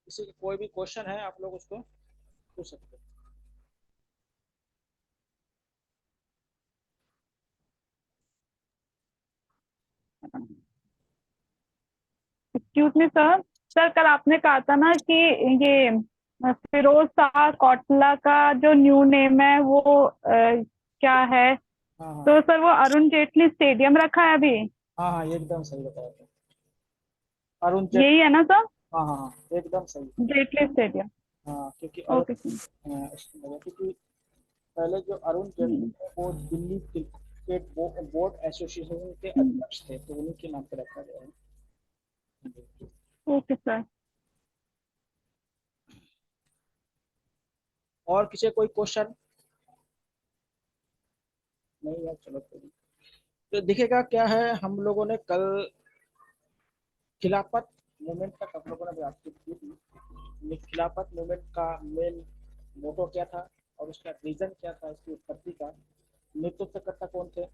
किसी कोई भी क्वेश्चन है आप लोग उसको पूछ सकते हो। Excuse me sir. सर कल आपने कहा था ना कि ये फिरोज शाह कोटला का जो न्यू नेम है वो क्या है? हाँ हाँ। तो सर वो अरुण जेटली स्टेडियम रखा है अभी। हाँ हाँ, ये एकदम सही बताया था। अरुण जेट यही है ना सर? हाँ हाँ हाँ, एकदम सही। जेटली स्टेडियम। हाँ, क्योंकि अरुण ओके सर। क्योंकि पहले जो अरुण जेटली थे वो दिल्ली क्रिकेट बोर्ड एसोसिएशन के अध्यक्ष थे, तो उन्हीं के नाम पे रखा गया है। Okay sir. और किसी कोई क्वेश्चन नहीं है? चलो कोई नहीं। तो दिखेगा क्या है, हम लोगों ने कल खिलाफत मूवमेंट तक हम लोगों ने बातचीत की थी। खिलाफत मूवमेंट का मेन मोटो क्या था और उसका रीजन क्या था, इसकी उत्पत्ति का। नेतृत्वकर्ता कौन थे?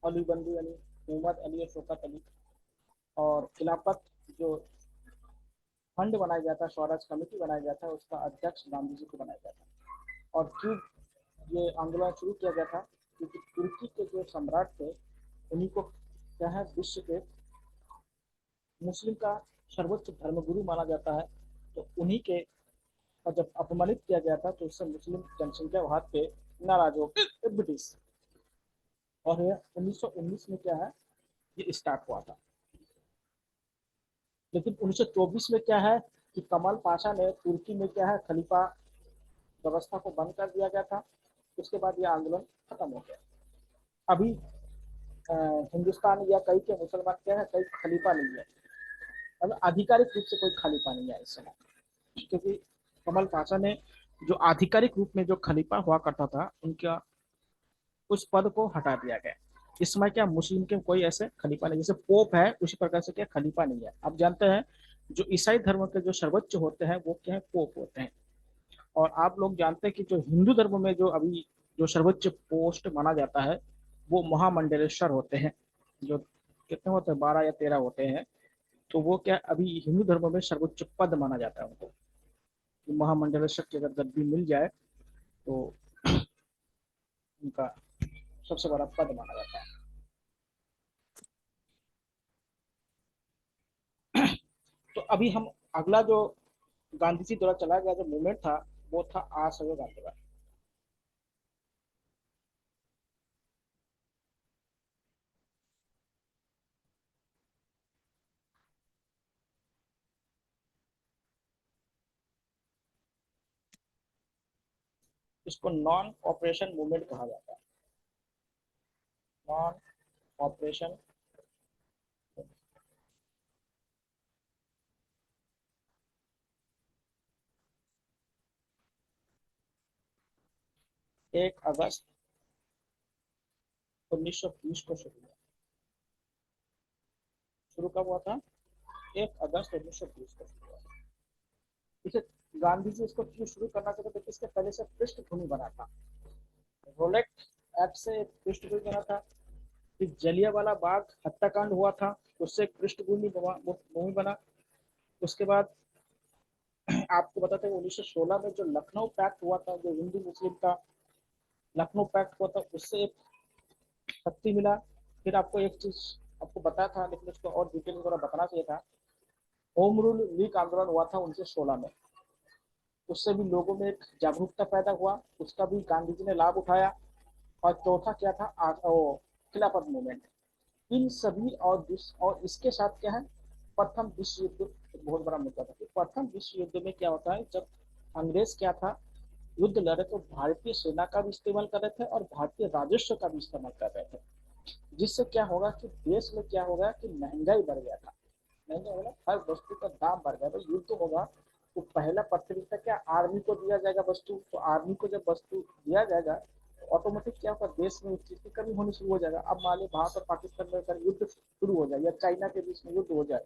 अली बंधु अली, मोहम्मद अली और शौकत अली। और खिलाफत जो फंड बनाया गया था, स्वराज कमेटी बनाया गया था, उसका अध्यक्ष गांधी जी को बनाया गया था। और क्यों ये आंदोलन शुरू किया गया था? क्योंकि तुर्की के जो सम्राट थे उन्हीं को क्या है, विश्व के मुस्लिम का सर्वोच्च धर्मगुरु माना जाता है। तो उन्हीं के और जब अपमानित किया गया था तो उससे मुस्लिम जनसंख्या वहां पे नाराज हो गए ब्रिटिश। और ये 1919 में क्या है, ये स्टार्ट हुआ था। लेकिन 1924 में क्या है कि कमाल पाशा ने तुर्की में क्या है, खलीफा व्यवस्था को बंद कर दिया गया था। उसके बाद ये आंदोलन खत्म हो गया। अभी हिंदुस्तान या कई के मुसलमान क्या है, कई खलीफा नहीं है। मतलब आधिकारिक रूप से कोई खलीफा नहीं है इस समय, क्योंकि कमल पाशा ने जो आधिकारिक रूप में जो खलीफा हुआ करता था उनका उस पद को हटा दिया गया। इस समय क्या मुस्लिम के कोई ऐसे खलीफा नहीं, जैसे पोप है उसी प्रकार से क्या खलीफा नहीं है। आप जानते हैं जो ईसाई धर्म के जो सर्वोच्च होते हैं वो क्या है, पोप होते हैं। और आप लोग जानते हैं कि जो हिंदू धर्म में जो अभी जो सर्वोच्च पोस्ट माना जाता है वो महामंडलेश्वर होते हैं। जो कितने होते हैं, 12 या 13 होते हैं। तो वो क्या अभी हिंदू धर्म में सर्वोच्च पद माना जाता है उनको, कि महामंडलेश्वर की अगर गद्दी मिल जाए तो उनका सबसे बड़ा पद माना जाता है। तो अभी हम अगला जो गांधी जी द्वारा चलाया गया जो मूवमेंट था वो था असहयोग आंदोलन। इसको नॉन ऑपरेशन मूवमेंट कहा जाता है। Non operation. एक अगस्त 1920 को शुरू हुआ। शुरू कब हुआ था? 1 अगस्त 1920 को शुरू हुआ। इसे गांधी जी इसको क्यों शुरू करना चाहते थे? इसके पहले से पृष्ठभूमि बना था। रोलेट एक्ट से एक पृष्ठभूमि बना था। फिर जलियांवाला बाग हत्याकांड हुआ था, उससे एक पृष्ठभूमि भूमि बना। उसके बाद आपको बताते हैं 1916 में जो लखनऊ पैक्ट हुआ था, जो हिंदू मुस्लिम का लखनऊ पैक्ट हुआ था, उससे एक शक्ति मिला। फिर आपको एक चीज आपको बताया था, लेकिन उसको और डिटेल में थोड़ा बताना चाहिए था। होम रूल लीग आंदोलन हुआ था 1916 में। उससे भी लोगों में एक जागरूकता पैदा हुआ, उसका भी गांधी जी ने लाभ उठाया। और चौथा क्या था, खिलाफत मूवमेंट। इन सभी और इसके साथ क्या है, प्रथम विश्व युद्ध एक बहुत बड़ा मुद्दा था। प्रथम विश्व युद्ध में क्या होता है, जब अंग्रेज क्या था युद्ध लड़े तो भारतीय सेना का भी इस्तेमाल कर रहे थे और भारतीय राजस्व का भी इस्तेमाल कर रहे थे। जिससे क्या होगा कि देश में क्या होगा कि महंगाई बढ़ गया था। महंगाई होगा, हर वस्तु का दाम बढ़ गया। तो युद्ध होगा तो पहला प्राथमिकता क्या, आर्मी को दिया जाएगा वस्तु। तो आर्मी को जब वस्तु दिया जाएगा तो ऑटोमेटिक क्या होगा, देश में उस चीज की कमी होनी शुरू हो जाएगा। अब मान लो भारत और पाकिस्तान में अगर युद्ध शुरू हो जाए या चाइना के बीच में युद्ध हो जाए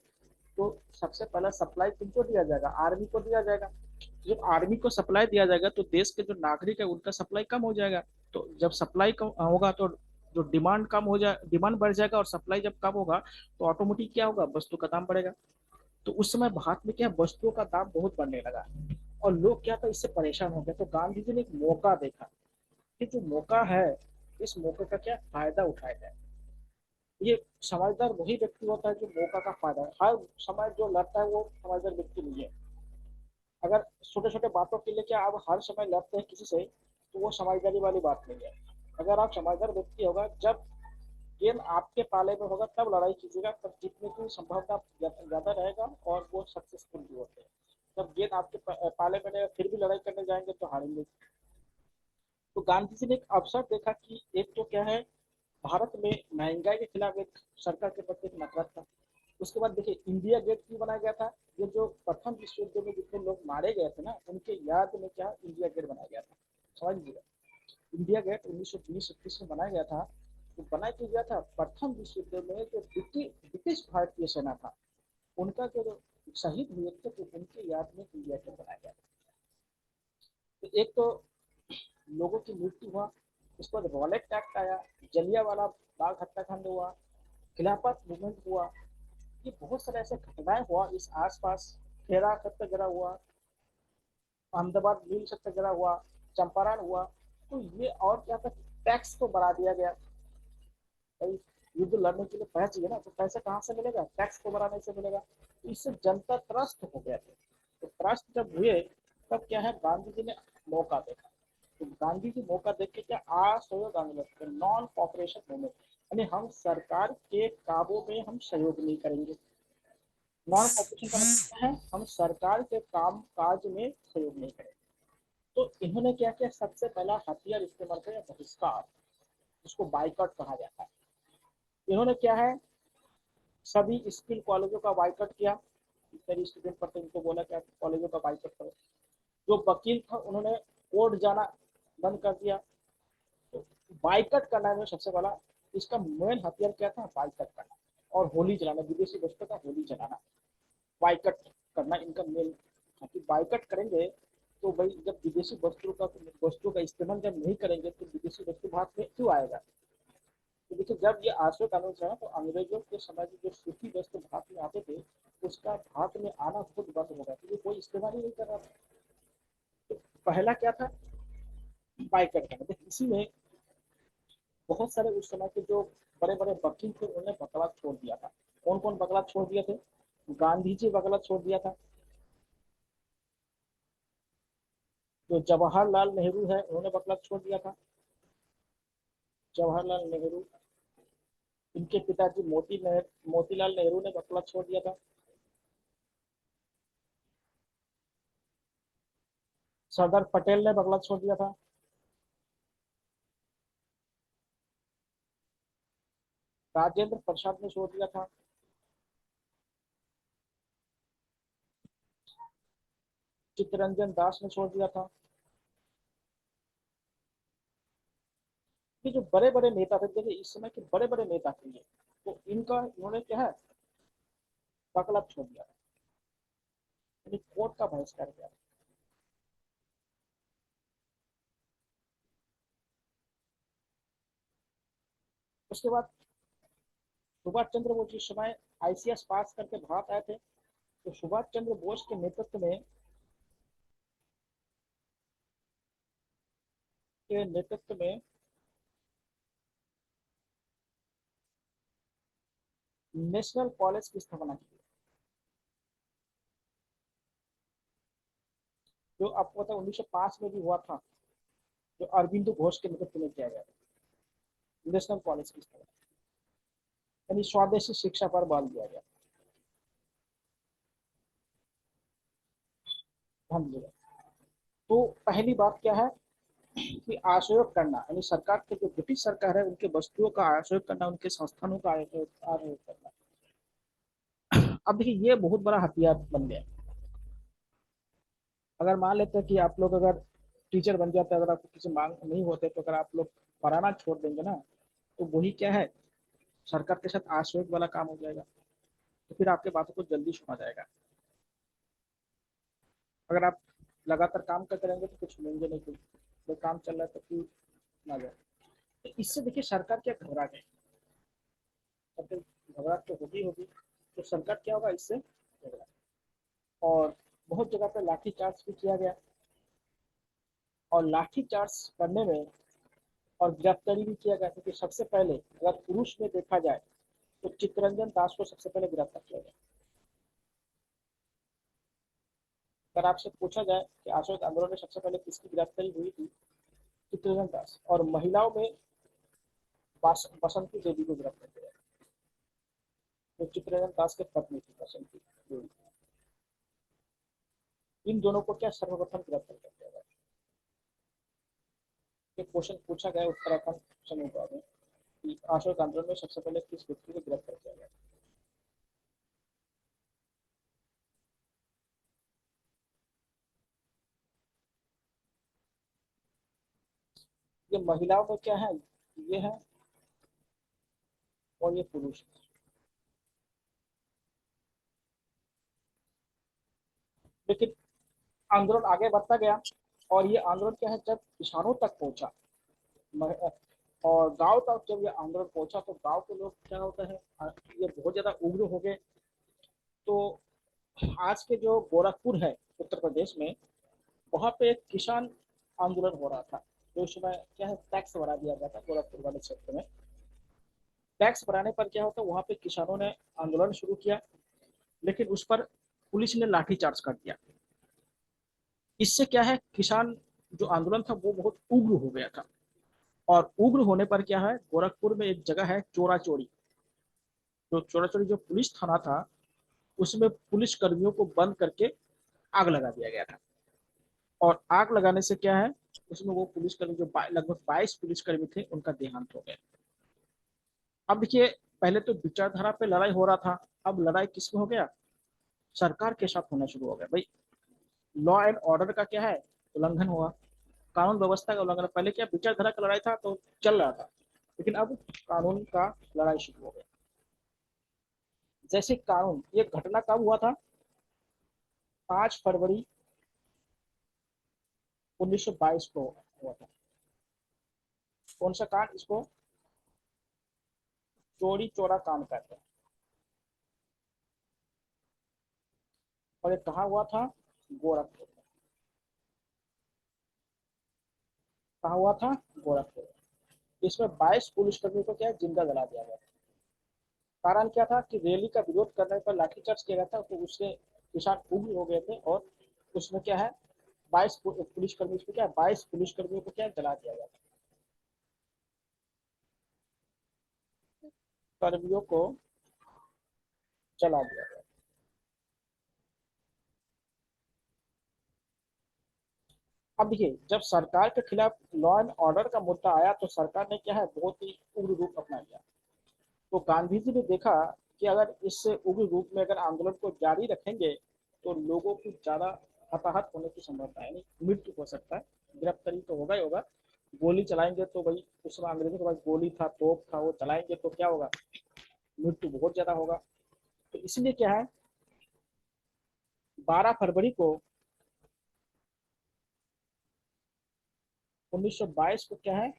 तो सबसे पहला सप्लाई किनको दिया जाएगा, आर्मी को दिया जाएगा। जब आर्मी को सप्लाई दिया जाएगा तो देश के जो नागरिक है उनका सप्लाई कम हो जाएगा। तो जब सप्लाई कम होगा तो जो डिमांड कम हो जाए, डिमांड बढ़ जाएगा, और सप्लाई जब कम होगा तो ऑटोमेटिक क्या होगा, वस्तु का दाम बढ़ेगा। तो उस समय भारत में क्या वस्तुओं का दाम बहुत बढ़ने लगा और लोग क्या था इससे परेशान हो गए। तो गांधी जी ने एक मौका देखा कि जो मौका है इस मौके का क्या फायदा उठाया जाए। ये समझदार वही व्यक्ति होता है जो मौका का फायदा है। हर समय जो लड़ता है वो समझदार व्यक्ति नहीं है। अगर छोटे छोटे बातों के लिए क्या आप हर समय लड़ते हैं किसी से तो वो समझदारी वाली बात नहीं है। अगर आप समझदार व्यक्ति होगा जब गेम आपके पाले में होगा तब लड़ाई कीजिएगा, तब जीतने की संभावना ज्यादा रहेगा और वो सक्सेसफुल भी होते हैं। जब गेंद आपके पाले में रहेगा फिर भी लड़ाई करने जाएंगे तो हारेंगे। तो गांधी जी ने एक अवसर देखा कि एक तो क्या है भारत में महंगाई के खिलाफ एक सरकार के प्रति एक नफरत था। उसके बाद देखिए इंडिया गेट क्यों बनाया गया था। ये जो प्रथम विश्व युद्ध में जितने लोग मारे गए थे ना उनके याद में क्या इंडिया गेट बनाया गया था। समझ लीजिएगा इंडिया गेट 1920-21 में बनाया गया था। तो बनाया क्यों गया था प्रथम विश्व युद्ध में जो ब्रिटिश भारतीय सेना था उनका जो शहीद हुए थे तो उनके याद में इंडिया गेट बनाया गया था। तो एक तो लोगों की मृत्यु हुआ, उसके बाद रॉलेट एक्ट आया, जलियांवाला बाग हत्याकांड हुआ, खिलाफत मूवमेंट हुआ। ये बहुत सारे ऐसे घटनाएं हुआ इस आसपास। खेरा सत्याग्रह हुआ, अहमदाबाद मिल सत्याग्रह हुआ, चंपारण हुआ। तो ये और क्या था टैक्स को बढ़ा दिया गया। भाई युद्ध लड़ने के लिए पैसा चाहिए ना तो पैसा कहाँ से मिलेगा टैक्स को बढ़ाने से मिलेगा। तो इससे जनता त्रस्त हो गया था। तो त्रस्त जब हुए तब क्या है गांधी जी ने मौका देखा। तो गांधी जी मौका देख के क्या असहयोग आंदोलन नॉन कॉपरेशन मूवमेंट यानी हम सरकार के कामों में हम सहयोग नहीं करेंगे। नॉन कॉपरेशन का मतलब है हम सरकार के काम काज में सहयोग नहीं करेंगे। तो इन्होंने क्या किया सबसे पहला हथियार इस्तेमाल किया बहिष्कार, उसको बाइकआउट कहा जाता है। इन्होंने क्या है सभी स्किल कॉलेजों का बाइकआउट किया। जितने स्टूडेंट पढ़ते उनको बोला क्या कॉलेजों का बाइकआउट करो। जो वकील था उन्होंने कोर्ट जाना बंद कर दिया। तो बाइकआउट करना है सबसे पहला इसका मेन हथियार क्या था बाइकआउट करना और होली जलाना, विदेशी वस्तु का होली जलाना बाइकआउट करना इनका मेन था। कि बाइकआउट करेंगे तो भाई जब विदेशी वस्तुओं का इस्तेमाल जब नहीं करेंगे तो विदेशी वस्तु भारत में क्यों आएगा। तो देखिए जब ये आशय कानून चला तो अंग्रेजों के समय में जो सूफी वस्त्र भारत में आते थे उसका भारत में आना खुद बंद हो गया क्योंकि कोई इस्तेमाल ही नहीं कर रहा था। तो पहला क्या था बाइकआउट करना। देखिए इसी में बहुत सारे उस समय के जो बड़े बड़े वकील थे उन्होंने बकला छोड़ दिया था। कौन कौन बकला छोड़ दिए थे गांधी जी बकला छोड़ दिया था। जो जवाहरलाल नेहरू है उन्होंने बकला छोड़ दिया था। जवाहरलाल नेहरू इनके पिताजी मोतीलाल नेहरू ने बकला छोड़ दिया था। सरदार पटेल ने बकला छोड़ दिया था। राजेंद्र प्रसाद ने छोड़ दिया था। चित्तरंजन दास ने छोड़ दिया था। ये जो बड़े बड़े नेता थे देखिए इस समय के बड़े बड़े नेता थे ये तो इनका इन्होंने क्या है वकालत छोड़ दिया यानी कोर्ट का बहिष्कार किया। उसके बाद सुभाष चंद्र बोस जिस समय आईसीएस पास करके भारत आए थे तो सुभाष चंद्र बोस के नेतृत्व में नेशनल कॉलेज की स्थापना की जो आपको पता 1905 में भी हुआ था जो अरविंदो घोष के नेतृत्व में किया गया था। नेशनल कॉलेज की स्थापना यानी स्वदेशी शिक्षा पर बल दिया गया। ध्यान दीजिएगा। तो पहली बात क्या है कि आशयोग करना यानी सरकार के जो ब्रिटिश सरकार है उनके वस्तुओं का आशयोग करना उनके संस्थानों का आशयोग करना। अब देखिए ये बहुत बड़ा हथियार बन गया। अगर मान लेते हैं कि आप लोग अगर टीचर बन जाते हैं अगर आपको किसी मांग नहीं होते तो अगर आप लोग पढ़ाना छोड़ देंगे ना तो वही क्या है सरकार के साथ आशयोग वाला काम हो जाएगा। तो फिर आपके बातों को जल्दी सुना जाएगा। अगर आप लगातार काम करते रहेंगे तो कुछ लेंगे नहीं कुछ तो काम चल रहा है तो क्यों ना जाए। तो इससे देखिए सरकार क्या घबरा गई। घबराहट तो होगी होगी तो सरकार क्या होगा इससे घबरा। और बहुत जगह पे लाठीचार्ज भी किया गया। और लाठीचार्ज करने में और गिरफ्तारी भी किया गया, क्योंकि सबसे पहले अगर पुरुष में देखा जाए तो चित्तरंजन दास को सबसे पहले गिरफ्तार किया गया। अगर आपसे पूछा जाए कि अशोक आंदोलन में सबसे पहले किसकी गिरफ्तारी हुई थी, चित्तरंजन दास। और महिलाओं में बसंती देवी को गिरफ्तार किया, जो चित्तरंजन दास के पत्नी थी बसंती देवी। इन दोनों को क्या सर्वप्रथम गिरफ्तार किया गया। ये क्वेश्चन पूछा गया उत्तराखंड समूह में कि अशोक आंदोलन में सबसे पहले किस व्यक्ति को गिरफ्तार किया गया। ये महिलाओं में क्या है, ये है, और ये पुरुष है। लेकिन आंदोलन आगे बढ़ता गया, और ये आंदोलन क्या है, जब किसानों तक पहुंचा और गांव तक जब ये आंदोलन पहुंचा, तो गांव के लोग क्या होता है, ये बहुत ज्यादा उग्र हो गए। तो आज के जो गोरखपुर है उत्तर प्रदेश में, वहां पे एक किसान आंदोलन हो रहा था। तो उस समय क्या है, टैक्स बढ़ा दिया गया था गोरखपुर वाले क्षेत्र में। टैक्स बढ़ाने पर क्या होता, वहां पे किसानों ने आंदोलन शुरू किया, लेकिन उस पर पुलिस ने लाठीचार्ज कर दिया। इससे क्या है, किसान जो आंदोलन था वो बहुत उग्र हो गया था। और उग्र होने पर क्या है, गोरखपुर में एक जगह है चोरा चोरी। तो चोरा चोरी जो पुलिस थाना था, उसमें पुलिस कर्मियों को बंद करके आग लगा दिया गया था। और आग लगाने से क्या है, उसमें वो पुलिसकर्मी जो लगभग 22 पुलिसकर्मी थे, उनका देहांत हो गया। अब देखिए, पहले तो विचारधारा पे लड़ाई हो रहा था, अब लड़ाई किसमें हो गया, सरकार के साथ होना शुरू हो गया। भाई, लॉ एंड ऑर्डर का क्या है, उल्लंघन हुआ, कानून व्यवस्था का उल्लंघन। पहले क्या विचारधारा का लड़ाई था तो चल रहा था, लेकिन अब कानून का लड़ाई शुरू हो गया। जैसे कानून, ये घटना कब हुआ था, 5 फरवरी 1922 को हुआ था। कौन सा कांड, इसको चोरी चोरा कांड कहते हैं। और ये कहाँ हुआ था, गोरखपुर में। कहाँ हुआ था, गोरखपुर। इसमें 22 पुलिसकर्मियों को क्या जिंदा जला दिया गया। कारण क्या था कि रैली का विरोध करने पर लाठीचार्ज किया गया था, तो उससे किसान उग्र हो गए थे। और उसमें क्या है, 22 पुलिसकर्मी को क्या, 22 पुलिसकर्मियों को क्या जला दिया गया था, कर्मियों को जला दिया गया। अब देखिए, जब सरकार के खिलाफ लॉ एंड ऑर्डर का मुद्दा आया, तो सरकार ने क्या है, बहुत ही उग्र रूप अपना लिया। तो गांधी जी ने देखा कि अगर इस उग्र रूप में अगर आंदोलन को जारी रखेंगे, तो लोगों की ज्यादा हताहत होने की संभावना है, मृत्यु हो सकता है, गिरफ्तारी तो होगा ही होगा। गोली चलाएंगे तो भाई, उस समय अंग्रेजों के पास गोली था, तोप था, वो चलाएंगे तो क्या होगा, मृत्यु बहुत ज्यादा होगा। तो इसलिए क्या है, 12 फरवरी को 1922 को क्या है,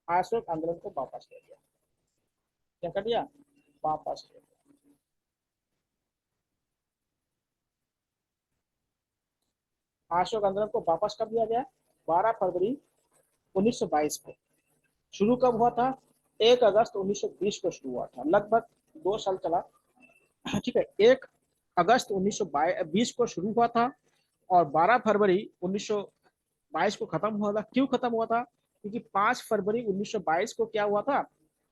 अशोक आंदोलन को वापस ले लिया। क्या कर दिया, वापस ले लिया। अशोक आंदोलन को वापस कर दिया गया 12 फरवरी 1922 को। शुरू कब हुआ था, 1 अगस्त 1920 को शुरू हुआ था, लगभग 2 साल चला। ठीक है, 1 अगस्त 1920 को शुरू हुआ था, और 12 फरवरी 1922 को खत्म हुआ था। क्यों खत्म हुआ था, क्योंकि 5 फरवरी 1922 को क्या हुआ था,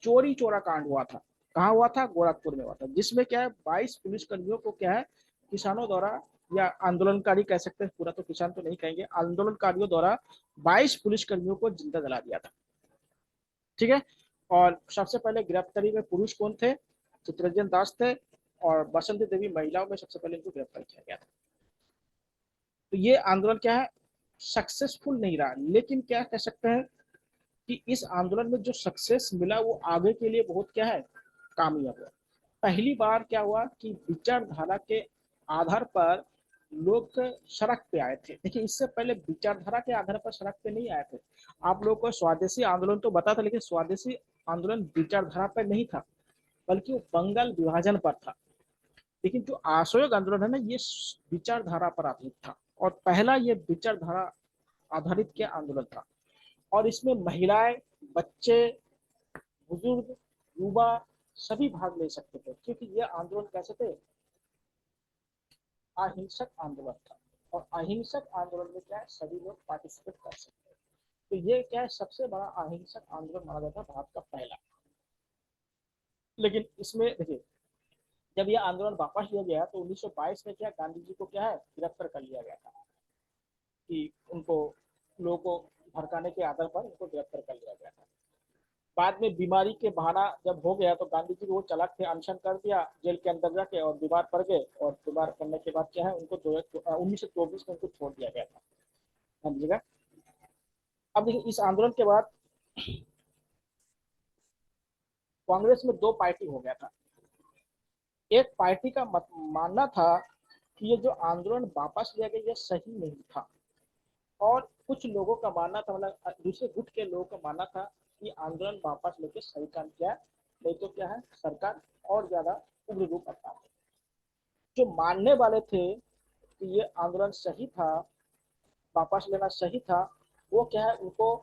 चोरी चोरा कांड हुआ था। कहाँ हुआ था, गोरखपुर में हुआ था, जिसमें क्या है, 22 पुलिसकर्मियों को क्या है, किसानों द्वारा, या आंदोलनकारी कह सकते हैं, पूरा तो किसान तो नहीं कहेंगे, आंदोलनकारियों द्वारा 22 पुलिसकर्मियों को जिंदा जला दिया था। ठीक है। और सबसे पहले गिरफ्तारी में पुरुष कौन थे, चित्तरंजन दास थे, और बसंती देवी महिलाओं में सबसे पहले इनको गिरफ्तार किया गया था। तो ये आंदोलन क्या है, सक्सेसफुल नहीं रहा, लेकिन क्या कह सकते हैं कि इस आंदोलन में जो सक्सेस मिला, वो आगे के लिए बहुत क्या है, कामयाब हुआ। पहली बार क्या हुआ कि विचारधारा के आधार पर लोग सड़क पे आए थे। देखिए, इससे पहले विचारधारा के आधार पर सड़क पे नहीं आए थे। आप लोगों को स्वदेशी आंदोलन तो पता था, लेकिन स्वदेशी आंदोलन विचारधारा पर नहीं था, बल्कि वो बंगाल विभाजन पर था। लेकिन जो असहयोग आंदोलन है ना, ये विचारधारा पर आधारित था, और पहला ये विचारधारा आधारित क्या आंदोलन था। और इसमें महिलाएं, बच्चे, बुजुर्ग, युवा सभी भाग ले सकते थे, क्योंकि ये आंदोलन कैसे थे, अहिंसक आंदोलन था। और अहिंसक आंदोलन में क्या है, सभी लोग पार्टिसिपेट कर सकते हैं। तो ये क्या है, सबसे बड़ा अहिंसक आंदोलन माना जाता है भारत का पहला। लेकिन इसमें देखिए, जब यह आंदोलन वापस लिया गया तो 1922 में क्या, गांधी जी को क्या है, गिरफ्तार कर लिया गया था, कि उनको, लोगों को भड़काने के आधार पर उनको गिरफ्तार कर लिया गया था। बाद में बीमारी के बहाना जब हो गया तो गांधी जी वो चालाक थे, अनशन कर दिया जेल के अंदर जाके, और बीमार पड़ गए, और बीमार पड़ने के बाद क्या है, उनको 1924 में उनको छोड़ दिया गया था, समझिएगा। अब देखिए, इस आंदोलन के बाद कांग्रेस में दो पार्टी हो गया था। एक पार्टी का मानना था कि ये जो आंदोलन वापस लिया गया, ये सही नहीं था। और कुछ लोगों का मानना था, मतलब दूसरे गुट के लोगों का मानना था कि आंदोलन वापस लेके सही काम किया है, नहीं तो क्या है, सरकार और ज्यादा उग्र रूप अपना। जो मानने वाले थे कि ये आंदोलन सही था, वापस लेना सही था, वो क्या है, उनको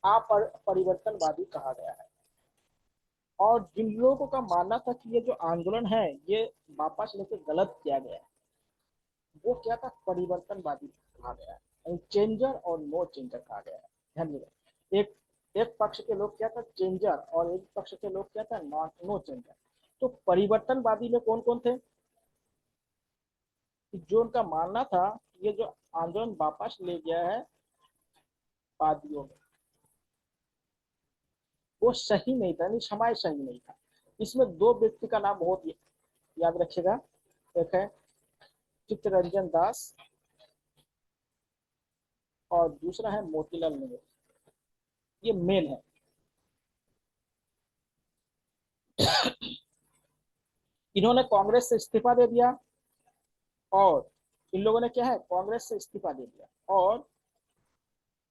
अपरिवर्तनवादी कहा गया है। और जिन लोगों का मानना था कि ये जो आंदोलन है, ये वापस लेके गलत किया गया है, वो क्या था, परिवर्तनवादी कहा गया है, चेंजर और नो चेंजर कहा गया है। ध्यान दीजिए, एक एक पक्ष के लोग क्या था, चेंजर, और एक पक्ष के लोग क्या था, नॉट नो चेंजर। तो परिवर्तनवादी में कौन कौन थे, कि जो उनका मानना था कि ये जो आंदोलन वापस ले गया है वादियों में, वो सही नहीं था, यानी समाज सही नहीं था। इसमें दो व्यक्ति का नाम बहुत याद रखिएगा। एक है चित्तरंजन दास, और दूसरा है मोतीलाल नेहरू। ये मेल है। इन्होंने कांग्रेस से इस्तीफा दे दिया, और इन लोगों ने क्या है, कांग्रेस से इस्तीफा दे दिया, और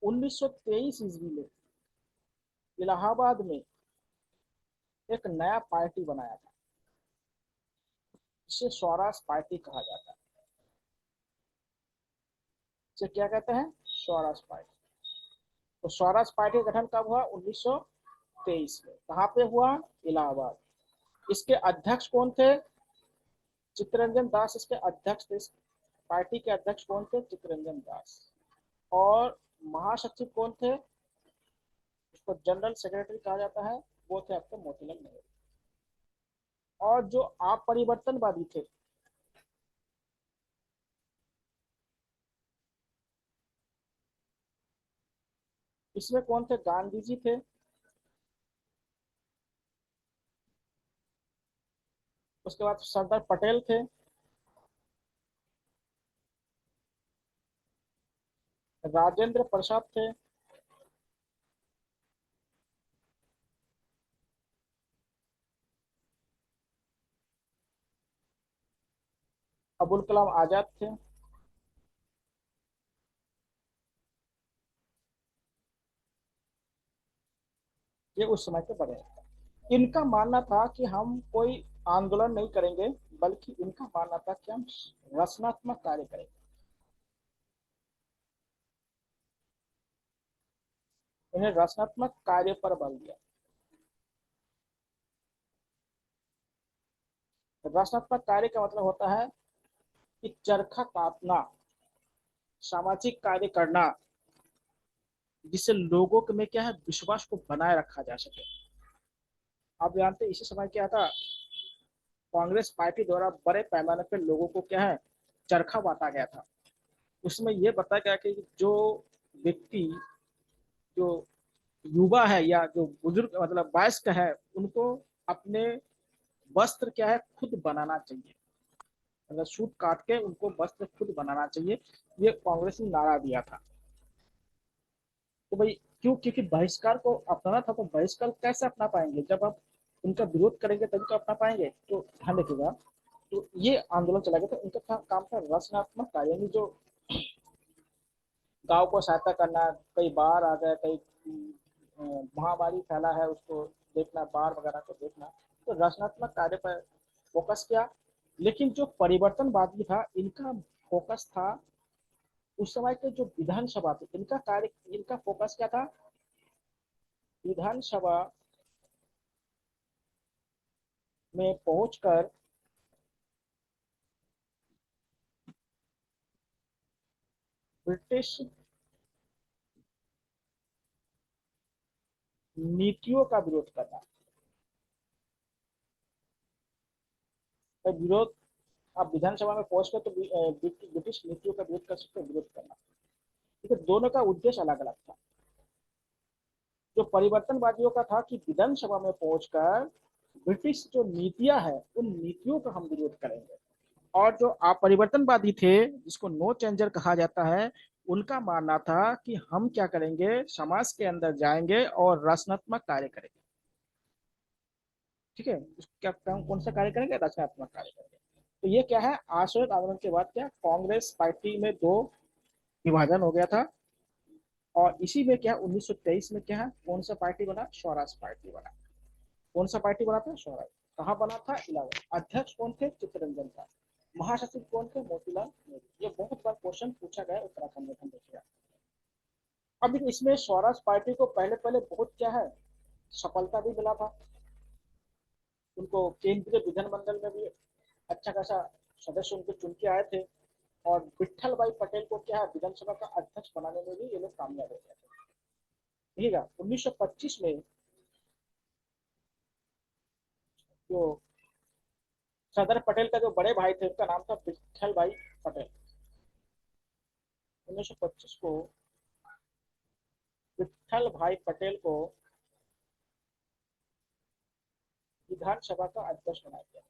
1923 ईस्वी में इलाहाबाद में एक नया पार्टी बनाया था, जिसे स्वराज पार्टी कहा जाता है। इसे क्या कहते हैं, स्वराज पार्टी। तो स्वराज पार्टी का गठन कब हुआ, 1923 में। कहाँ पे हुआ, इलाहाबाद। इसके अध्यक्ष कौन थे, चित्तरंजन दास इसके अध्यक्ष थे। पार्टी के अध्यक्ष कौन थे, चित्तरंजन दास। और महासचिव कौन थे, उसको जनरल सेक्रेटरी कहा जाता है, वो थे आपके मोतीलाल नेहरू। और जो आप परिवर्तनवादी थे, इसमें कौन थे, गांधी जी थे। उसके बाद सरदार पटेल थे, राजेंद्र प्रसाद थे, अबुल कलाम आजाद थे। ये उस समय के बड़े हैं। इनका मानना था कि हम कोई आंदोलन नहीं करेंगे, बल्कि इनका मानना था कि हम रचनात्मक कार्य करेंगे। इन्हें रचनात्मक कार्य पर बल दिया। रचनात्मक कार्य का मतलब होता है कि चरखा काटना, सामाजिक कार्य करना, जिससे लोगों में क्या है, विश्वास को बनाए रखा जा सके। आप जानते हैं, इसी समय क्या था, कांग्रेस पार्टी द्वारा बड़े पैमाने पर लोगों को क्या है, चरखा बांटा गया था। उसमें यह बताया गया कि जो व्यक्ति, जो युवा है या जो बुजुर्ग, मतलब वयस्क है, उनको अपने वस्त्र क्या है, खुद बनाना चाहिए। मतलब सूत काट के उनको वस्त्र खुद बनाना चाहिए। ये कांग्रेस ने नारा दिया था। तो भाई, क्यों, क्योंकि बहिष्कार को अपनाना था, तो बहिष्कार कैसे अपना पाएंगे, जब आप उनका विरोध करेंगे तभी तो अपना पाएंगे। तो ध्यान रखिएगा। तो ये आंदोलन चला गया था। इनका काम था रचनात्मक कार्य, यानी जो गांव को सहायता करना, कई बाढ़ आ गए, कई महामारी फैला है, उसको देखना, बाढ़ वगैरह को देखना। तो रचनात्मक कार्य पर फोकस किया। लेकिन जो परिवर्तनवादी था, इनका फोकस था उस समय के जो विधानसभा थे, इनका कार्य, इनका फोकस क्या था, विधानसभा में पहुंचकर ब्रिटिश नीतियों का विरोध करना। तो विरोध, आप विधानसभा में पहुंचकर तो ब्रिटिश नीतियों का विरोध कर सकते हो, विरोध करना। ठीक है, दोनों का उद्देश्य अलग अलग था। जो परिवर्तनवादियों का था कि विधानसभा में पहुंचकर ब्रिटिश जो नीतियां हैं, उन नीतियों का हम विरोध करेंगे। और जो अपरिवर्तनवादी थे, जिसको नो चेंजर कहा जाता है, उनका मानना था कि हम क्या करेंगे, समाज के अंदर जाएंगे और रचनात्मक कार्य करेंगे। ठीक है, क्या कौन सा कार्य करेंगे, रचनात्मक कार्य करेंगे। तो ये क्या है, असहयोग आंदोलन के बाद क्या, कांग्रेस पार्टी में दो विभाजन हो गया था। और इसी में क्या 1923 में क्या है, कौन सा पार्टी बना, स्वराज पार्टी बना। कौन सा पार्टी बना था, स्वराज। कहाँ बना था, इलाहाबाद। अध्यक्ष कौन थे, चित्तरंजन था। महासचिव कौन थे, मोतीलाल नेहरू। ये बहुत बार क्वेश्चन पूछा गया उत्तराखंड में, हम देखिएगा। अब इसमें स्वराज पार्टी को पहले पहले बहुत क्या है, सफलता भी मिला था। उनको केंद्रीय विधानमंडल में भी अच्छा खासा सदस्य उनके चुन के आए थे। और विट्ठल भाई पटेल को क्या है, विधानसभा का अध्यक्ष बनाने में भी ये लोग कामयाब हो गए थे। ठीक है, 1925 में जो सरदार पटेल का जो बड़े भाई थे, उनका नाम था विट्ठल भाई पटेल। 1925 को विट्ठल भाई पटेल को विधानसभा का अध्यक्ष बनाया गया।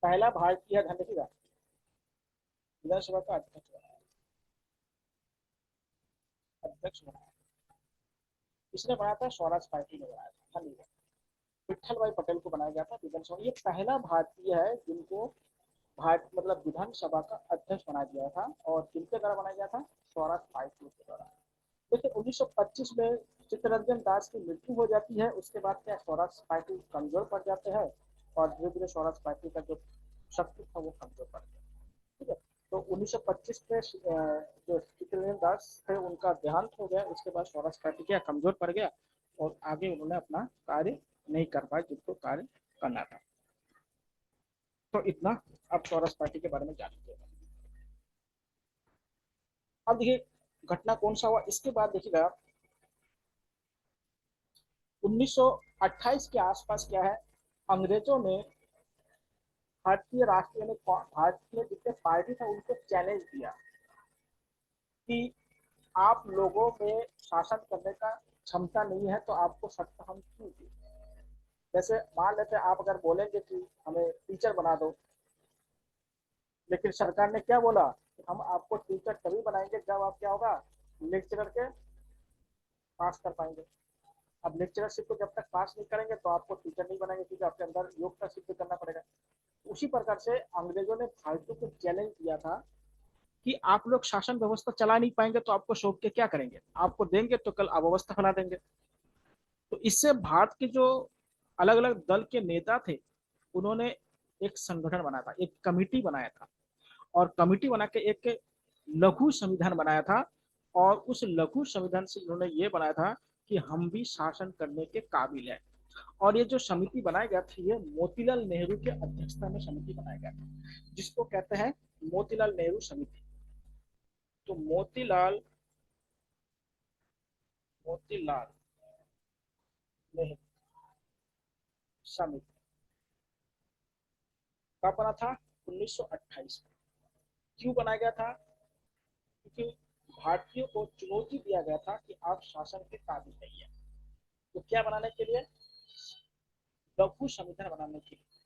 पहला भारतीय धनराशि विधानसभा का अध्यक्ष बनाया। इसने बनाया था, स्वराज पार्टी ने बनाया था, नहीं। विट्ठल भाई पटेल को बनाया गया था विधानसभा। ये पहला भारतीय है जिनको भारत मतलब विधानसभा का अध्यक्ष बनाया गया था। और किनके द्वारा बनाया गया था, स्वराज पार्टी के द्वारा। लेकिन 1925 में चित्तरंजन दास की मृत्यु हो जाती है। उसके बाद क्या, स्वराज पार्टी कमजोर पड़ जाते हैं और धीरे धीरे स्वराज पार्टी का जो शक्ति था वो कमजोर पड़ गया। ठीक है, तो 1925 में जो चित्तरंजन दास थे उनका देहांत हो गया। उसके बाद स्वराज पार्टी क्या, कमजोर पड़ गया और आगे उन्होंने अपना कार्य नहीं कर पाए जिनको कार्य करना था। तो इतना आप स्वराज पार्टी के बारे में जान लीजिए। अब देखिए घटना कौन सा हुआ इसके बाद, देखिएगा 1928 के आसपास क्या है, अंग्रेजों ने भारतीय राष्ट्रीय ने भारतीय जितने पार्टी था उनको चैलेंज दिया कि आप लोगों में शासन करने का क्षमता नहीं है तो आपको सत्ता हम क्यों दें। जैसे मान लेते आप अगर बोलेंगे कि हमें टीचर बना दो, लेकिन सरकार ने क्या बोला कि हम आपको टीचर तभी बनाएंगे जब आप क्या होगा, लेक्चरर के पास कर पाएंगे। अब लेक्चरशिप को जब तक पास नहीं करेंगे तो आपको टीचर नहीं बनाएंगे, क्योंकि आपके अंदर योग्यता सिद्ध करना पड़ेगा। उसी प्रकार से अंग्रेजों ने भारतीयों को चैलेंज दिया था कि आप लोग शासन व्यवस्था चला नहीं पाएंगे तो आपको सौंप के क्या करेंगे, आपको देंगे तो कल अव्यवस्था फैला देंगे। तो इससे भारत के जो अलग अलग दल के नेता थे, उन्होंने एक संगठन बनाया था, एक कमिटी बनाया था। और कमिटी बना के एक लघु संविधान बनाया था। और उस लघु संविधान से उन्होंने ये बनाया था कि हम भी शासन करने के काबिल है। और ये जो समिति बनाया गया था, ये मोतीलाल नेहरू के अध्यक्षता में समिति बनाया गया था, जिसको कहते हैं मोतीलाल नेहरू समिति। तो मोतीलाल मोतीलाल नेहरू समिति कब बना था, 1928 में। क्यों बनाया गया था, क्योंकि भारतीयों को चुनौती दिया गया था कि आप शासन के काबिल नहीं है। तो क्या बनाने के लिए, लघु संविधान बनाने के लिए।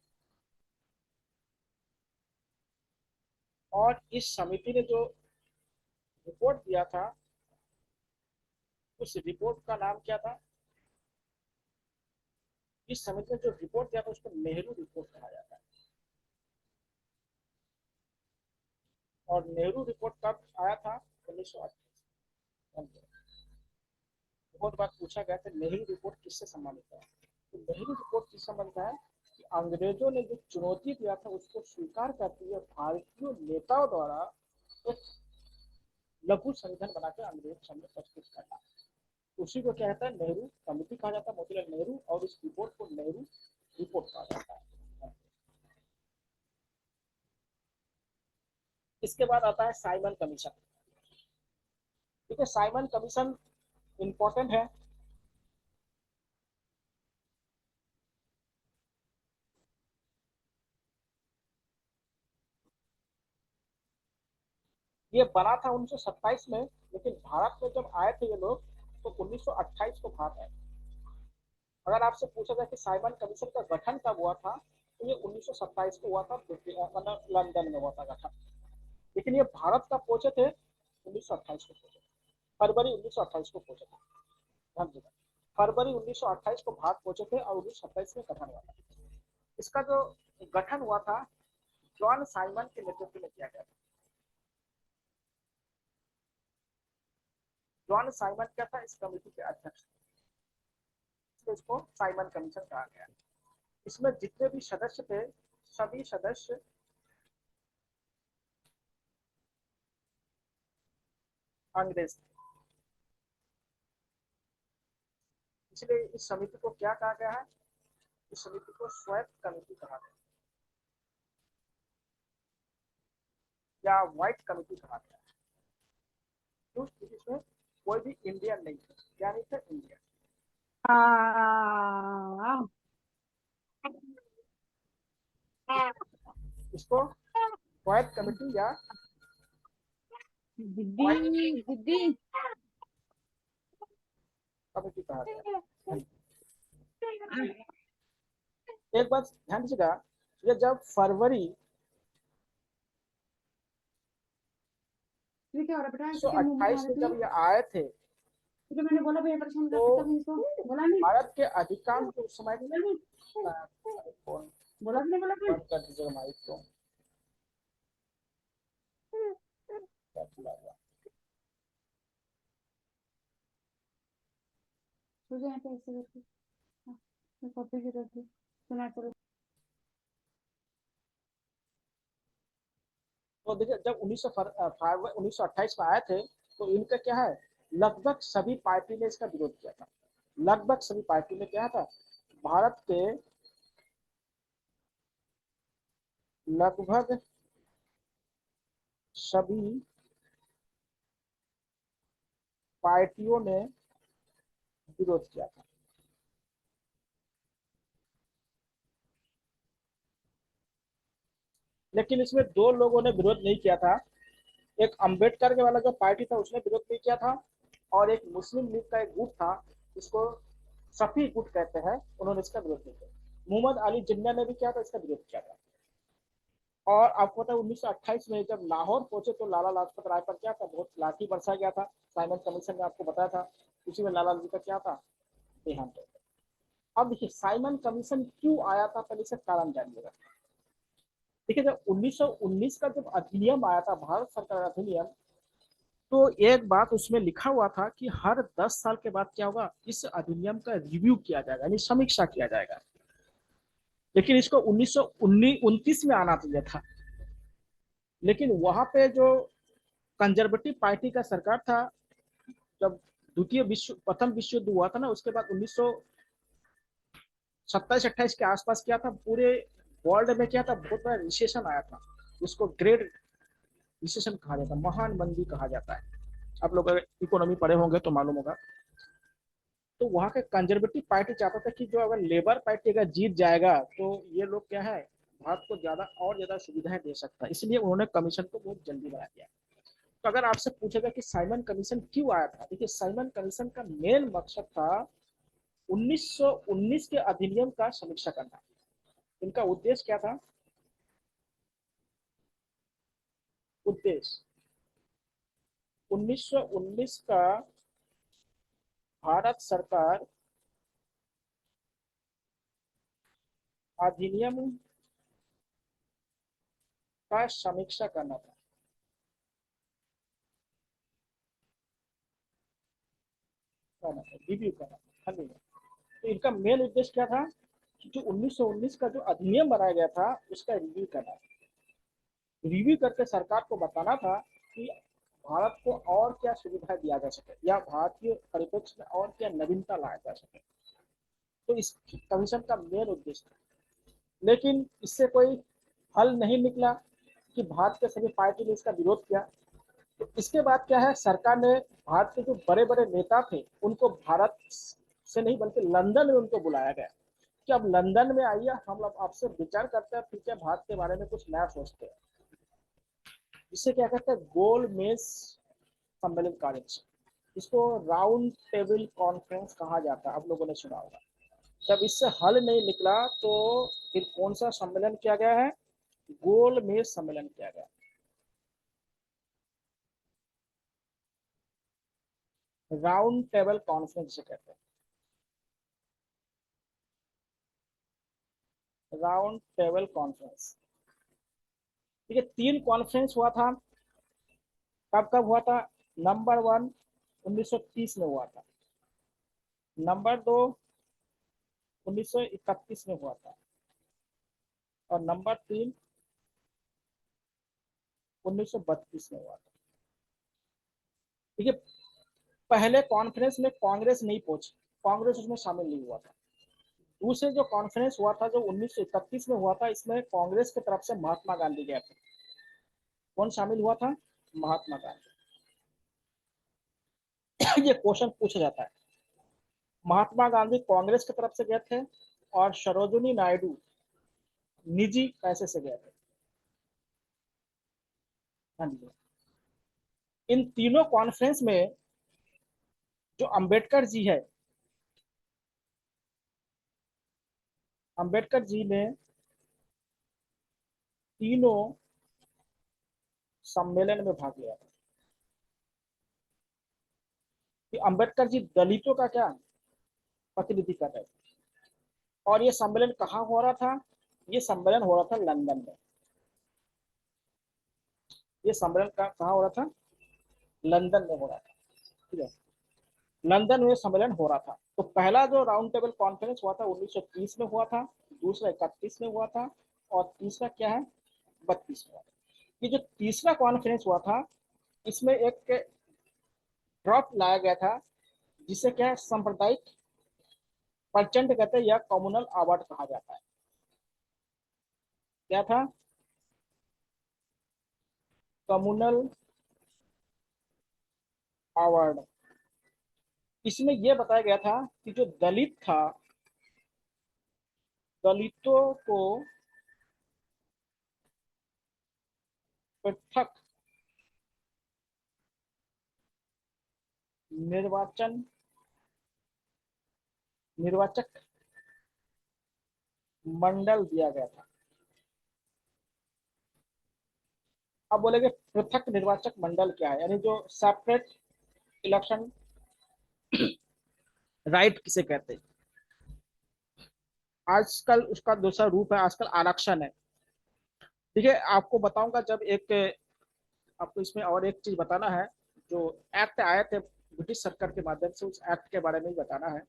और इस समिति ने जो रिपोर्ट दिया था, उस रिपोर्ट का नाम क्या था, इस समिति ने जो रिपोर्ट दिया था उसको नेहरू रिपोर्ट कहा जाता है। और नेहरू रिपोर्ट कब आया था, 1928। बहुत बार पूछा गया था नेहरू रिपोर्ट किससे संबंधित है। तो नेहरू रिपोर्ट किस संबंधित है, कि अंग्रेजों ने जो चुनौती दिया था उसको स्वीकार करते हुए भारतीय नेताओं द्वारा एक लघु संविधान बनाकर अंग्रेज सामने प्रस्तुत करना, उसी को क्या कहता है, नेहरू कमेटी कहा जाता है, मोतीलाल नेहरू, और इस रिपोर्ट को नेहरू रिपोर्ट कहा जाता है। इसके बाद आता है साइमन कमीशन। ठीक है, साइमन कमीशन इंपॉर्टेंट है। ये बना था 1927 में, लेकिन भारत में जब आए थे ये लोग तो 1928 को भारत आए। अगर आपसे पूछा जाए कि साइमन कमीशन का गठन कब हुआ था, तो ये 1927 को हुआ था, मतलब लंदन में हुआ था गठन। लेकिन ये भारत का पहुंचे थे 1928 को पहुंचे, फरवरी 1928 को पहुंचे थे, ध्यान दीजिएगा, फरवरी 1928 को भारत पहुंचे थे और 1927 में गठन हुआ था। इसका जो गठन हुआ था जॉन साइमन के नेतृत्व में किया गया था। जॉन साइमन क्या था, इस कमेटी के अध्यक्ष, इसको साइमन कमीशन कहा गया। इसमें जितने भी सदस्य थे सभी सदस्य अंग्रेज थे, इसलिए इस समिति को क्या कहा गया है, इस समिति को स्वायत्त कमेटी कहा गया या व्हाइट कमेटी कहा गया। क्यों, क्योंकि इसमें कोई भी इंडियन नहीं थे, क्या नहीं थे, इंडियन। इसको स्वायत्त कमेटी या कमेटी कहा गया। एक बात ध्यान दीजिएगा, ये जब फरवरी 1928 में जब ये आए थे मैंने बोला भैया परेशान तो बोला नहीं, भारत के अधिकांश उस समय बोला नहीं, बोला बंद कर दीजिएगा माइक को। यहाँ पे ऐसे करके कॉपी की रहती सुना करो। तो देखिए जब 1928 में आए थे तो इनका क्या है, लगभग सभी पार्टी ने इसका विरोध किया था। लगभग सभी पार्टी ने क्या था, भारत के लगभग सभी पार्टियों ने विरोध किया था। लेकिन इसमें दो लोगों ने विरोध नहीं किया था, एक अंबेडकर के वाला जो पार्टी था उसने विरोध नहीं किया था, और एक मुस्लिम लीग का एक गुट था, इसको सफी गुट कहते हैं, उन्होंने इसका विरोध नहीं किया। मोहम्मद अली जिन्ना ने भी क्या था, इसका विरोध किया था। और आपको पता है 1928 में जब लाहौर पहुंचे तो लाला लाजपत राय पर क्या था, बहुत लाठी बरसा गया था। साइमन कमीशन ने आपको बताया था, उसी में लाला जी का क्या था, देहांत हो गया। अब देखिए साइमन कमीशन क्यों आया था, पहले से कारण जानिएगा। देखिए जब 1919 का जब अधिनियम आया था, भारत सरकार अधिनियम, तो एक बात उसमें लिखा हुआ था कि हर 10 साल के बाद क्या होगा, इस अधिनियम का रिव्यू किया जाएगा, यानी समीक्षा किया जाएगा। लेकिन इसको 1929 में आना चाहिए था। लेकिन वहां पे जो कंजर्वेटिव पार्टी का सरकार था, जब प्रथम विश्व युद्ध हुआ था ना, उसके बाद 1927-28 के आसपास क्या था, पूरे वर्ल्ड में क्या था, बहुत बड़ा रिसेशन आया था, उसको ग्रेट रिसेशन कहा जाता है, महान मंदी कहा जाता है। आप लोग अगर इकोनॉमी पढ़े होंगे तो मालूम होगा। तो वहां के कंजर्वेटिव पार्टी चाहता था कि जो अगर लेबर पार्टी अगर जीत जाएगा तो ये लोग क्या है, भारत को ज्यादा और ज्यादा सुविधाएं दे सकता है, इसलिए उन्होंने कमीशन को बहुत जल्दी बना दिया। तो अगर आपसे पूछेगा कि साइमन कमीशन क्यों आया था, देखिए साइमन कमीशन का मेन मकसद था 1919 के अधिनियम का समीक्षा करना। इनका उद्देश्य क्या था, उद्देश्य 1919 का भारत सरकार अधिनियम का समीक्षा करना था, रिव्यू करना था। तो इनका मेन उद्देश्य क्या था, कि जो 1919 का जो अधिनियम बनाया गया था उसका रिव्यू करना था। रिव्यू करके सरकार को बताना था कि भारत को और क्या सुविधा दिया जा सके या भारतीय परिप्रेक्ष्य में और क्या नवीनता लाया जा सके। तो इस कमीशन का मेन उद्देश्य था, लेकिन इससे कोई हल नहीं निकला कि भारत के सभी पार्टी ने इसका विरोध किया। तो इसके बाद क्या है, सरकार ने भारत के जो बड़े बड़े नेता थे उनको भारत से नहीं बल्कि लंदन में उनको बुलाया गया कि अब लंदन में आइए, हम लोग आपसे विचार करते हैं, फिर क्या भारत के बारे में कुछ नया सोचते हैं। जिसे क्या कहते हैं, गोल मेज सम्मेलन कार्यक्रम, इसको राउंड टेबल कॉन्फ्रेंस कहा जाता है, आप लोगों ने सुना होगा। जब इससे हल नहीं निकला तो फिर कौन सा सम्मेलन किया गया है, गोल मेज सम्मेलन किया गया। राउंड टेबल कॉन्फ्रेंस से कहते हैं, राउंड टेबल कॉन्फ्रेंस। ठीक है, 3 कॉन्फ्रेंस हुआ था। कब कब हुआ था? नंबर 1 1930 में हुआ था, नंबर 2 1931 में हुआ था, और नंबर 3 1932 में हुआ था। ठीक है, पहले कॉन्फ्रेंस में कांग्रेस नहीं पहुंची, कांग्रेस उसमें शामिल नहीं हुआ था। दूसरे जो कॉन्फ्रेंस हुआ था जो 1931 में हुआ था, इसमें कांग्रेस की तरफ से महात्मा गांधी गए थे। कौन शामिल हुआ था? महात्मा गांधी। ये क्वेश्चन पूछा जाता है। महात्मा गांधी कांग्रेस की तरफ से गए थे और सरोजिनी नायडू निजी पैसे से गए थे। हाँ जी। इन तीनों कॉन्फ्रेंस में जो अंबेडकर जी है, अंबेडकर जी ने तीनों सम्मेलन में भाग लिया था। कि अंबेडकर जी दलितों का क्या प्रतिनिधि कर रहे थे। और ये सम्मेलन कहाँ हो रहा था? ये सम्मेलन हो रहा था लंदन में। ये सम्मेलन कहाँ हो रहा था? लंदन में हो रहा था। ठीक है, लंदन में सम्मेलन हो रहा था। तो पहला जो राउंड टेबल कॉन्फ्रेंस हुआ था 1930 में हुआ था, दूसरा 31 में हुआ था, और तीसरा क्या है, 32 में हुआ था। ये जो तीसरा कॉन्फ्रेंस हुआ था, इसमें एक ड्रॉप लाया गया था जिसे क्या है, सांप्रदायिक प्रचंड कहते हैं या कम्युनल अवार्ड कहा जाता है। क्या था? Communal award. इसमें यह बताया गया था कि जो दलित था, दलितों को पृथक निर्वाचन निर्वाचक मंडल दिया गया था। अब बोलेंगे पृथक निर्वाचक मंडल क्या है, यानी जो सेपरेट इलेक्शन राइट किसे कहते हैं। आजकल उसका दूसरा रूप है, आजकल आरक्षण है। देखिए, आपको बताऊंगा, जब एक आपको इसमें और एक चीज बताना है। जो एक्ट आए थे ब्रिटिश सरकार के माध्यम से, उस एक्ट के बारे में ही बताना है।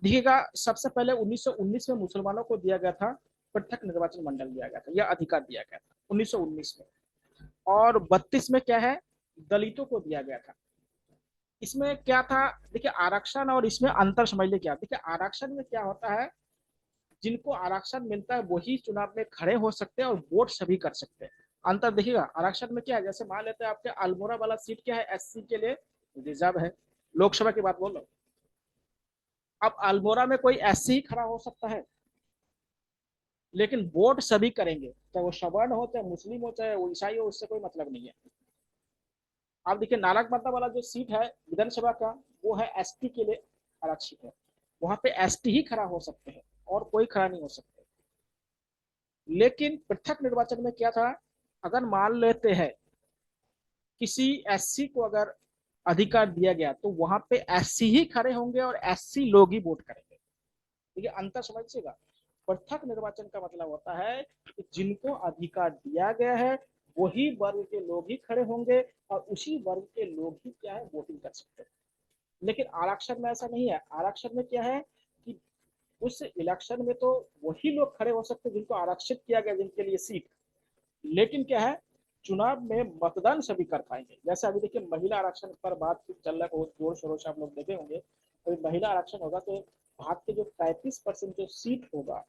देखिएगा, सबसे पहले 1919 में मुसलमानों को दिया गया था, पृथक निर्वाचन मंडल दिया गया था, यह अधिकार दिया गया था 1919 में। और 32 में क्या है, दलितों को दिया गया था। इसमें क्या था, देखिए आरक्षण और इसमें अंतर समझ ले। क्या देखिए, आरक्षण में क्या होता है, जिनको आरक्षण मिलता है वही चुनाव में खड़े हो सकते हैं और वोट सभी कर सकते हैं। अंतर देखिएगा, आरक्षण में क्या है, जैसे मान लेते हैं आपके अल्मोड़ा वाला सीट क्या है, एससी के लिए रिजर्व है। लोकसभा की बात बोल रहा हूँ। अब अल्मोड़ा में कोई एससी ही खड़ा हो सकता है, लेकिन वोट सभी करेंगे, चाहे वो सवर्ण हो, चाहे मुस्लिम हो, चाहे वो ईसाई हो, उससे कोई मतलब नहीं है। आप देखिए, नालक वाला जो सीट है विधानसभा का, वो है एसटी के लिए आरक्षित है। वहां पे एसटी ही खड़ा हो सकते हैं और कोई खड़ा नहीं हो सकते। लेकिन पृथक निर्वाचन में क्या था, अगर मान लेते हैं किसी एससी को अगर अधिकार दिया गया, तो वहां पे एससी ही खड़े होंगे और एससी लोग ही वोट करेंगे। ठीक है, अंतर समझिएगा। पृथक निर्वाचन का मतलब होता है कि जिनको अधिकार दिया गया है वही वर्ग के लोग ही खड़े होंगे और उसी वर्ग के लोग ही क्या है, वोटिंग कर सकते हैं। लेकिन आरक्षण में ऐसा नहीं है। आरक्षण में क्या है कि उस इलेक्शन में तो वही लोग खड़े हो सकते जिनको आरक्षित किया गया, जिनके लिए सीट, लेकिन क्या है, चुनाव में मतदान सभी कर पाएंगे। जैसे अभी देखिए महिला आरक्षण पर बात चल रहा है, जोर शोरों से आप लोग देखे होंगे। तो महिला आरक्षण होगा तो भारत के जो 33% जो सीट होगा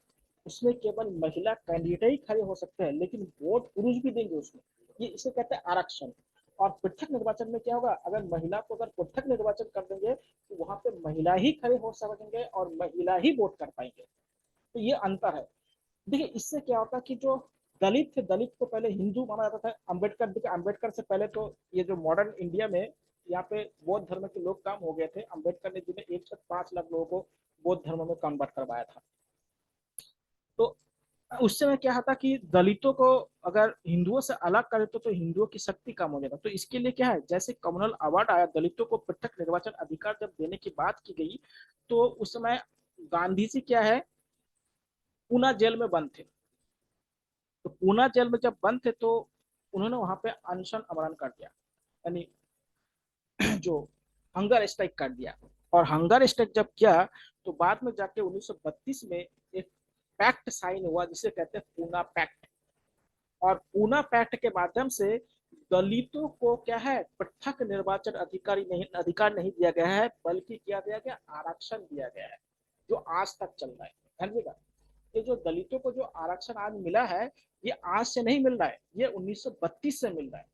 उसमें केवल महिला कैंडिडेट ही खड़े हो सकते हैं, लेकिन वोट पुरुष भी देंगे उसमें। ये इसे कहते हैं आरक्षण। और पृथक निर्वाचन में क्या होगा, अगर महिला को अगर पृथक निर्वाचन कर देंगे तो वहां पे महिला ही खड़े हो सकेंगे और महिला ही वोट कर पाएंगे। तो ये अंतर है। देखिए इससे क्या होता है कि जो दलित थे, दलित को पहले हिंदू माना जाता था। अम्बेडकर, देखिए अम्बेडकर से पहले तो ये जो मॉडर्न इंडिया में यहाँ पे बौद्ध धर्म के लोग काम हो गए थे। अम्बेडकर ने जिन्हें 1 से 5 लाख लोगों को बौद्ध धर्म में कन्वर्ट करवाया था। तो उस समय क्या था कि दलितों को अगर हिंदुओं से अलग करे तो हिंदुओं की शक्ति कम हो जाएगा। तो इसके लिए क्या है, जैसे कम्युनल अवार्ड आया, दलितों को पृथक निर्वाचन अधिकार जब देने की बात की गई, तो उस समय गांधी जी क्या है, पूना जेल में बंद थे। तो पूना जेल में जब बंद थे तो उन्होंने वहां पे अनशन अमरण कर दिया, यानी जो हंगर स्ट्राइक कर दिया। और हंगर स्ट्राइक जब किया तो बाद में जाके 1932 में एक पैक्ट साइन हुआ जिसे कहते हैं पूना पैक्ट। और पूना पैक्ट के माध्यम से दलितों को क्या है, पृथक निर्वाचन अधिकार नहीं दिया गया है, बल्कि क्या दिया गया, आरक्षण दिया गया है, जो आज तक चल रहा है। ध्यान, ये जो दलितों को जो आरक्षण आज मिला है, ये आज से नहीं मिल रहा है, ये 1932 से मिल रहा है।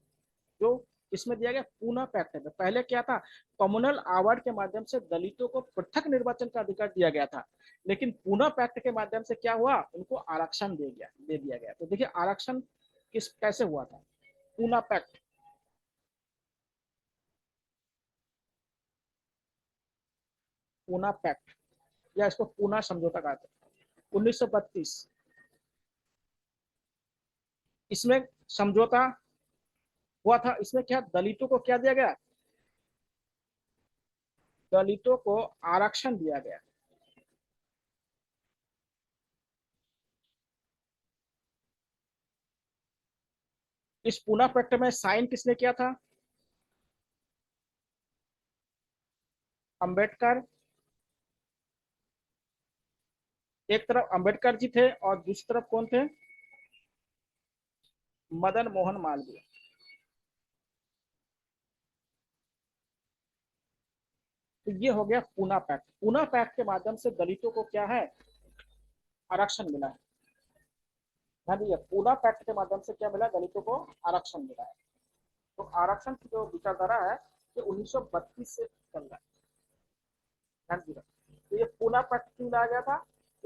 जो इसमें दिया गया पूना पैक्ट में, पहले क्या था, कम्युनल अवार्ड के माध्यम से दलितों को पृथक निर्वाचन का अधिकार दिया गया था, लेकिन पूना पैक्ट के माध्यम से क्या हुआ, उनको आरक्षण दे दिया गया। तो देखिए आरक्षण कैसे हुआ था, पूना पैक्ट। पूना पैक्ट या इसको पूना समझौता कहते हैं, 1932। इसमें समझौता हुआ था। इसमें क्या, दलितों को क्या दिया गया, दलितों को आरक्षण दिया गया। इस पूना पैक्ट में साइन किसने किया था, अंबेडकर। एक तरफ अंबेडकर जी थे और दूसरी तरफ कौन थे, मदन मोहन मालवीय। तो ये हो गया पूना पैक्ट। पूना पैक्ट के माध्यम से दलितों को क्या है, आरक्षण मिला है। पूना पैक्ट के माध्यम से क्या मिला, दलितों को आरक्षण मिला है। तो आरक्षण की जो विचारधारा है ये 1932 से चल रहा है। तो ये पूना पैक्ट क्यों लाया गया था,